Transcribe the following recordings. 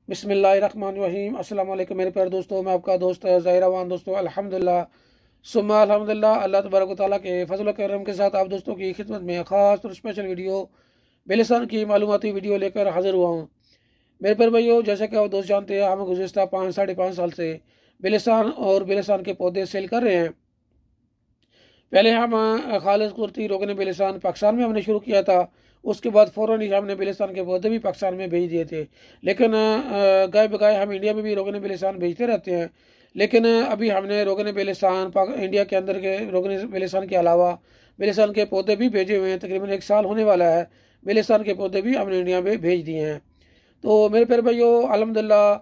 बिस्मिल्लाहिर्रहमानिर्रहीम। अस्सलाम वालेकुम मेरे प्यारे दोस्तों, मैं आपका दोस्त ज़ाहिर दोस्तों। अल्हम्दुलिल्लाह सुम्मा अल्हम्दुलिल्लाह, अल्लाह तबारक व तआला के फजल व करम के साथ आप दोस्तों की खिदमत में ख़ास और स्पेशल वीडियो बिलिसान की मालूमाती वीडियो लेकर हाजिर हुआ हूँ। मेरे प्यारे भाइयों, जैसा कि आप दोस्त जानते हैं, हम गुज़िश्ता 5 साढ़े 5 साल से बिलिसान और बिलिसान के पौधे सेल कर रहे हैं। पहले हम खालिस कुर्ती रोगन बिलिसान पाकिस्तान में हमने शुरू किया था। उसके बाद फ़ौरन ही हमने बिलिसान के पौधे भी पाकिस्तान में भेज दिए थे। लेकिन गाय बगाए हम इंडिया में भी रोगन बिलिसान भेजते रहते हैं। लेकिन अभी हमने रोगन बिलिसान इंडिया के अंदर के रोगन बिलिसान के अलावा बिलिसान के पौधे भी भेजे हुए हैं। तकरीबन 1 साल होने वाला है, बिलिसान के पौधे भी हमने इंडिया में भेज दिए हैं। तो मेरे प्यारे भाइयों, अल्हम्दुलिल्लाह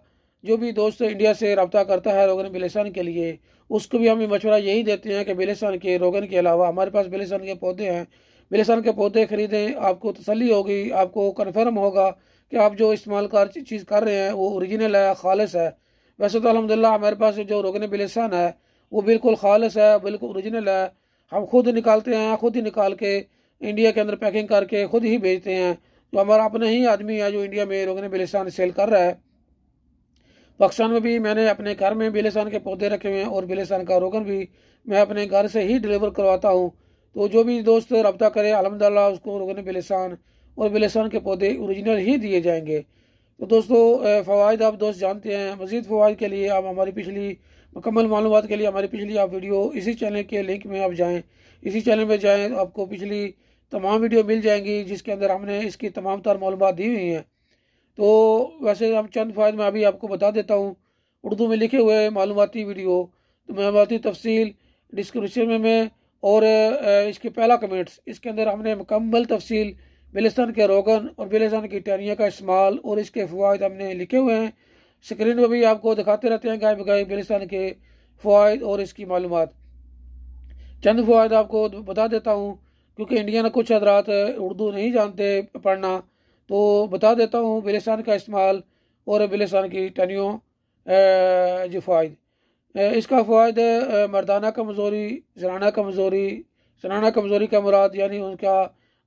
जो भी दोस्त इंडिया से रब्ता करता है रोगन बिलिसान के लिए, उसको भी हम मशवरा यही देते हैं कि बिलिसान के रोगन के अलावा हमारे पास बिलिसान के पौधे हैं। बिलिसान के पौधे खरीदें, आपको तसल्ली होगी, आपको कन्फर्म होगा कि आप जो इस्तेमाल कर चीज़ कर रहे हैं वो ओरिजिनल है, खालिस है। वैसे तो अल्हम्दुलिल्लाह हमारे पास जो रोगन बिलिसान है वो बिल्कुल खालिस है, बिल्कुल ओरिजिनल है। हम खुद निकालते हैं, खुद ही निकाल के इंडिया के अंदर पैकिंग करके खुद ही भेजते हैं। तो हमारा अपना ही आदमी है जो इंडिया में रोगन बिलिसान सेल कर रहा है। पाकिस्तान में भी मैंने अपने घर में बिलिसान के पौधे रखे हुए हैं और बिलिसान का रोगन भी मैं अपने घर से ही डिलीवर करवाता हूँ। तो जो भी दोस्त रब्ता करे अल्हम्दुलिल्लाह उसको रोगन बिलिसान और बिलिसान के पौधे ओरिजिनल ही दिए जाएंगे। तो दोस्तों, फ़वाइद आप दोस्त जानते हैं। मज़ीद फ़वाइद के लिए आप हमारी पिछली मुकम्मल मालूमात के लिए हमारी पिछली आप वीडियो इसी चैनल के लिंक में आप जाएँ, इसी चैनल में जाएँ तो आपको पिछली तमाम वीडियो मिल जाएंगी जिसके अंदर हमने इसकी तमाम तर मालूमात दी हुई हैं। तो वैसे हम चंद फ़ायदे मैं अभी आपको बता देता हूँ। उर्दू में लिखे हुए मालूमाती वीडियो, तो मालूमाती तफसील डिस्क्रिप्शन में मैं और इसके पहला कमेंट्स, इसके अंदर हमने मुकम्मल तफसील बिलिस्तान के रोगन और बिलिस्तान की टहनियों का इस्तेमाल और इसके फ़वाइद हमने लिखे हुए हैं। स्क्रीन पर भी आपको दिखाते रहते हैं गाय बगाए बिलिस्तान के फ़वाइद और इसकी मालूमात। चंद फ़वाइद आपको बता देता हूँ, क्योंकि इंडियन कुछ हजरात उर्दू नहीं जानते पढ़ना, तो बता देता हूँ बिलिसान का इस्तेमाल और बिलिसान की टहनियों जो फ़ायद। इसका फ़ायद मर्दाना कमज़ोरी, ज़नाना कमज़ोरी का मुराद यानी उनका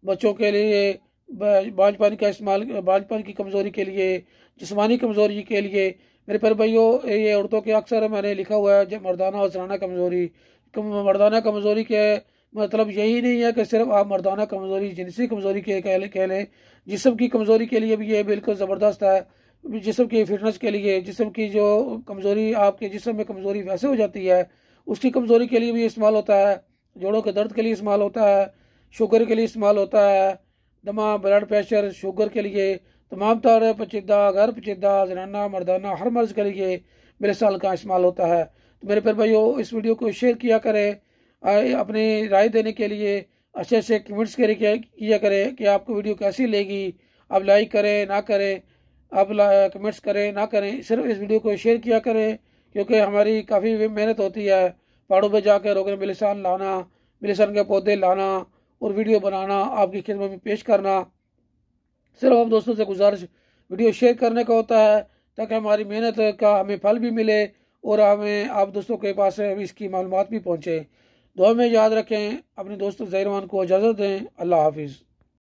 बच्चों के लिए बांझपन का इस्तेमाल, बांझपन की कमज़ोरी के लिए, जिस्मानी कमज़ोरी के लिए। मेरे प्यारे भाइयों, ये औरतों के अक्सर मैंने लिखा हुआ है जब मर्दाना और ज़नाना कमज़ोरी। मर्दाना कमज़ोरी के मतलब यही नहीं है कि सिर्फ आप मर्दाना कमज़ोरी जिनसी कमज़ोरी के कह लें। जिस्म की कमज़ोरी के लिए भी ये बिल्कुल ज़बरदस्त है। जिस्म की फिटनेस के लिए, जिस्म की जो कमज़ोरी, आपके जिस्म में कमज़ोरी वैसे हो जाती है, उसकी कमज़ोरी के लिए भी इस्तेमाल होता है। जोड़ों के दर्द के लिए इस्तेमाल होता है, शुगर के लिए इस्तेमाल होता है, दमा, ब्लड प्रेशर, शुगर के लिए, तमाम तरह पेचीदा, गैर पेचीदा, जनाना मर्दाना हर मर्ज़ के लिए बिलिसान का इस्तेमाल होता है। तो मेरे प्यारे भाइयों, इस वीडियो को शेयर किया करें। अपनी राय देने के लिए अच्छे अच्छे कमेंट्स किया करें कि आपको वीडियो कैसी लगी। आप लाइक करें ना करें, आप कमेंट्स करें ना करें, सिर्फ इस वीडियो को शेयर किया करें, क्योंकि हमारी काफ़ी मेहनत होती है पहाड़ों पे जाकर रोगन बिलिसान लाना, बिलिसान के पौधे लाना और वीडियो बनाना, आपकी खिदमत में पेश करना। सिर्फ हम दोस्तों से गुजारिश वीडियो शेयर करने का होता है ताकि हमारी मेहनत का हमें फल भी मिले और हमें आप दोस्तों के पास इसकी मालूमात भी पहुँचे। दुआ में याद रखें। अपने दोस्तों ज़ाहिर को इजाज़त दें। अल्लाह हाफिज़।